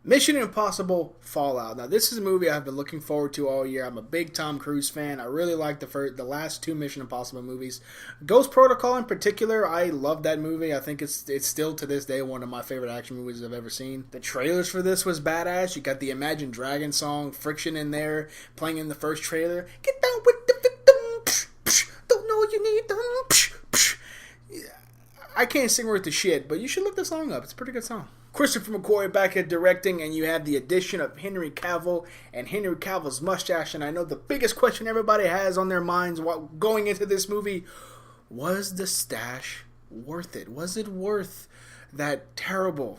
Mission Impossible Fallout. Now, this is a movie I've been looking forward to all year. I'm a big Tom Cruise fan. I really like the last two Mission Impossible movies. Ghost Protocol in particular, I love that movie. I think it's still to this day one of my favorite action movies I've ever seen. The trailers for this was badass. You got the Imagine Dragon song, Friction, in there, playing in the first trailer. Get down with the victim. Don't know you need them. I can't sing worth the shit, but you should look the song up. It's a pretty good song. Christopher McQuarrie back at directing, and you have the addition of Henry Cavill and Henry Cavill's mustache. And I know the biggest question everybody has on their minds while going into this movie, was the stash worth it? Was it worth that terrible,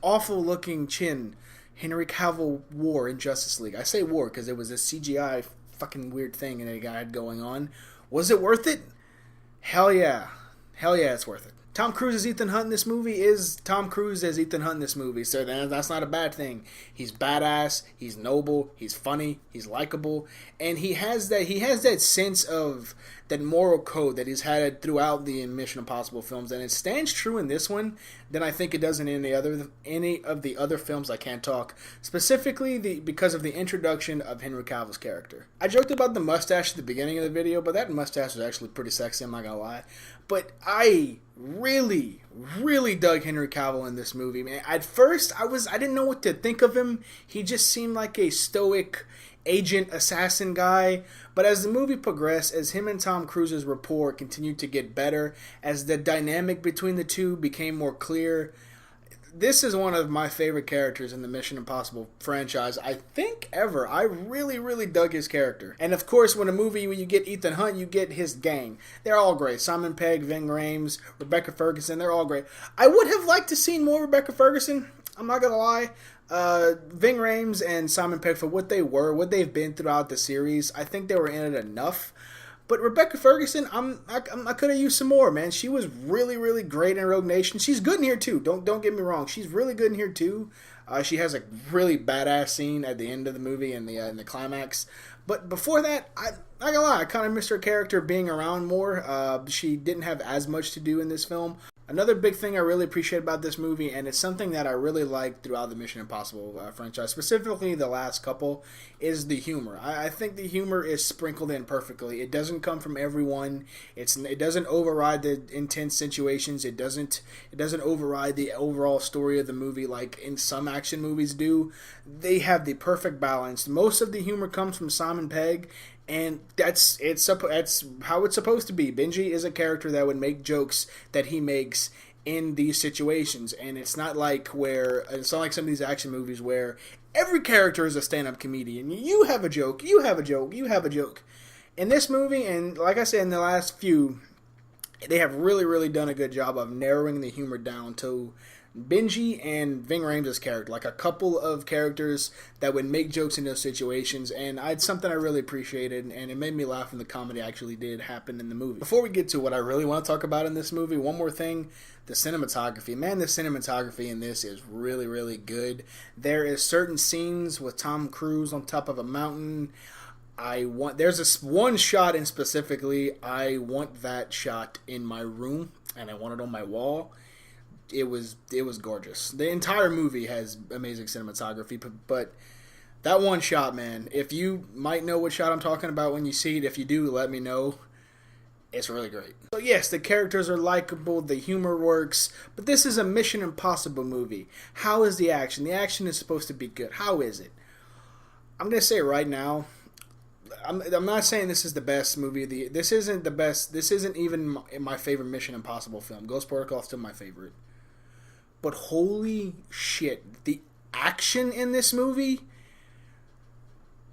awful-looking chin Henry Cavill wore in Justice League? I say wore because it was a CGI fucking weird thing that a guy had going on. Was it worth it? Hell yeah. Hell yeah, it's worth it. Tom Cruise as Ethan Hunt in this movie is Tom Cruise as Ethan Hunt in this movie, so that's not a bad thing. He's badass, he's noble, he's funny, he's likable, and he has that sense of that moral code that he's had throughout the Mission Impossible films, and it stands true in this one than I think it does in any of the other films. I can't talk specifically because of the introduction of Henry Cavill's character. I joked about the mustache at the beginning of the video, but that mustache was actually pretty sexy, I'm not gonna lie. But I really, really dug Henry Cavill in this movie, man. At first, I didn't know what to think of him. He just seemed like a stoic agent assassin guy. But as the movie progressed, as him and Tom Cruise's rapport continued to get better, as the dynamic between the two became more clear, this is one of my favorite characters in the Mission Impossible franchise, I think, ever. I really, really dug his character. And of course, when you get Ethan Hunt, you get his gang. They're all great. Simon Pegg, Ving Rhames, Rebecca Ferguson, they're all great. I would have liked to see more Rebecca Ferguson, I'm not gonna lie. Ving Rhames and Simon Pegg, for what they've been throughout the series, I think they were in it enough. But Rebecca Ferguson, I could have used some more, man. She was really, really great in Rogue Nation. She's good in here too. Don't get me wrong. She's really good in here too. She has a really badass scene at the end of the movie in the climax. But before that, not gonna lie, I kind of missed her character being around more. She didn't have as much to do in this film. Another big thing I really appreciate about this movie, and it's something that I really like throughout the Mission Impossible franchise, specifically the last couple, is the humor. I think the humor is sprinkled in perfectly. It doesn't come from everyone. It doesn't override the intense situations. It doesn't override the overall story of the movie like in some action movies do. They have the perfect balance. Most of the humor comes from Simon Pegg, and that's how it's supposed to be. Benji is a character that would make jokes that he makes in these situations, and it's not like some of these action movies where every character is a stand-up comedian. You have a joke, you have a joke, you have a joke. In this movie, and like I said in the last few, they have really, really done a good job of narrowing the humor down to Benji and Ving Rhames' character, like a couple of characters that would make jokes in those situations, and it's something I really appreciated, and it made me laugh when the comedy actually did happen in the movie. Before we get to what I really want to talk about in this movie, one more thing, the cinematography. Man, the cinematography in this is really, really good. There is certain scenes with Tom Cruise on top of a mountain. There's this one shot in specifically, I want that shot in my room, and I want it on my wall. It was gorgeous. The entire movie has amazing cinematography, but that one shot, man, if you might know what shot I'm talking about when you see it, if you do, let me know. It's really great. So yes, the characters are likable, the humor works, but this is a Mission Impossible movie. How is the action? The action is supposed to be good. How is it? I'm going to say right now, I'm not saying this is the best movie. This isn't the best. This isn't even my favorite Mission Impossible film. Ghost Protocol is still my favorite. But holy shit, the action in this movie,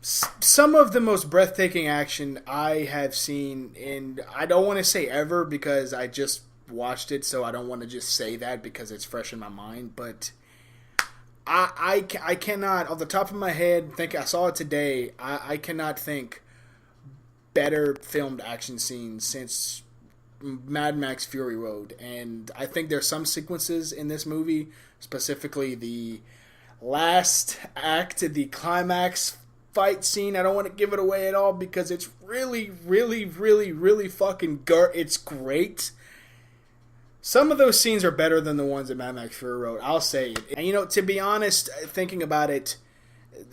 some of the most breathtaking action I have seen in, I don't want to say ever because I just watched it, so I don't want to just say that because it's fresh in my mind, but I cannot, off the top of my head, think I saw it today, I cannot think better filmed action scenes since Mad Max Fury Road. And I think there's some sequences in this movie, specifically the last act, the climax fight scene. I don't want to give it away at all because it's really, really, really, really fucking it's great. Some of those scenes are better than the ones that Mad Max Fury Road. I'll say it. And to be honest, thinking about it,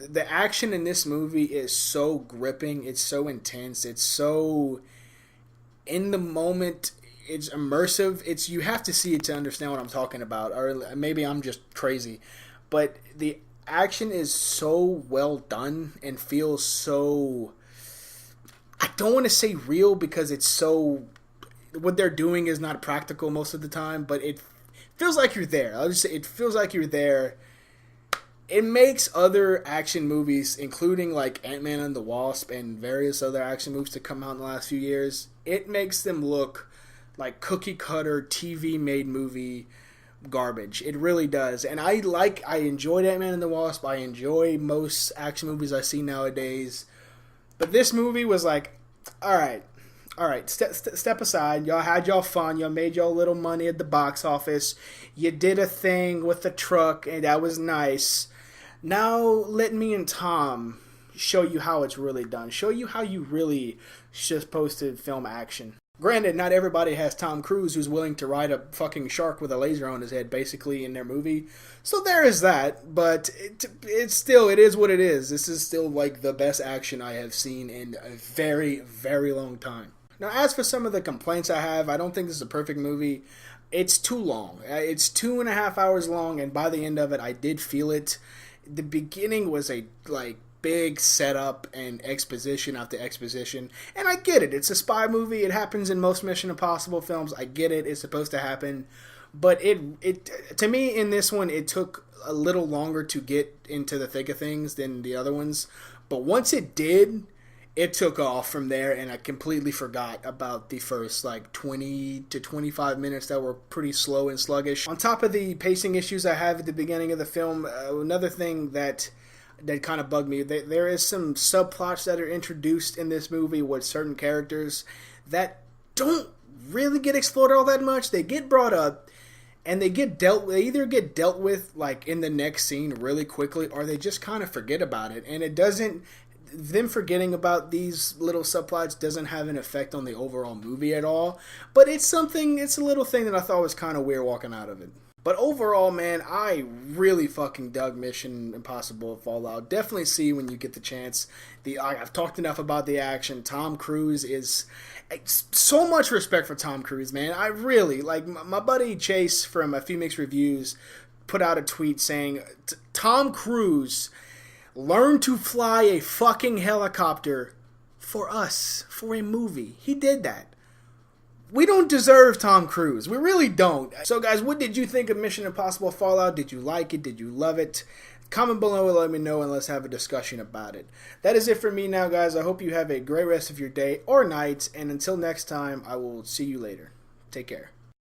the action in this movie is so gripping. It's so intense. It's so in the moment. It's immersive. You have to see it to understand what I'm talking about. Or maybe I'm just crazy, but the action is so well done and feels so. I don't want to say real because it's so. What they're doing is not practical most of the time, but it feels like you're there. I'll just say it feels like you're there. It makes other action movies, including like Ant-Man and the Wasp and various other action movies to come out in the last few years, it makes them look like cookie cutter TV made movie garbage. It really does. And I enjoyed Ant-Man and the Wasp. I enjoy most action movies I see nowadays. But this movie was like, all right, step aside. Y'all had y'all fun. Y'all made y'all little money at the box office. You did a thing with the truck, and that was nice. Now let me and Tom show you how it's really done. Show you how you really supposed to film action. Granted, not everybody has Tom Cruise who's willing to ride a fucking shark with a laser on his head, basically, in their movie. So there is that, but it is what it is. This is still like the best action I have seen in a very, very long time. Now, as for some of the complaints I have, I don't think this is a perfect movie. It's too long. It's 2.5 hours long, and by the end of it, I did feel it. The beginning was a big setup and exposition after exposition, and I get it. It's a spy movie. It happens in most Mission Impossible films. I get it. It's supposed to happen, but it to me in this one it took a little longer to get into the thick of things than the other ones. But once it did, it took off from there, and I completely forgot about the first 20 to 25 minutes that were pretty slow and sluggish. On top of the pacing issues I have at the beginning of the film, another thing that kind of bugged me, there is some subplots that are introduced in this movie with certain characters that don't really get explored all that much. They get brought up, and they either get dealt with in the next scene really quickly, or they just kind of forget about it, and them forgetting about these little subplots doesn't have an effect on the overall movie at all. But it's a little thing that I thought was kind of weird walking out of it. But overall, man, I really fucking dug Mission Impossible Fallout. Definitely see when you get the chance. I've talked enough about the action. Tom Cruise is... So much respect for Tom Cruise, man. I really... my buddy Chase from A Few Mixed Reviews put out a tweet saying, Tom Cruise... learn to fly a fucking helicopter for us, for a movie. He did that. We don't deserve Tom Cruise. We really don't. So guys, what did you think of Mission Impossible Fallout? Did you like it? Did you love it? Comment below and let me know, and let's have a discussion about it. That is it for me now, guys. I hope you have a great rest of your day or night, and until next time, I will see you later. Take care.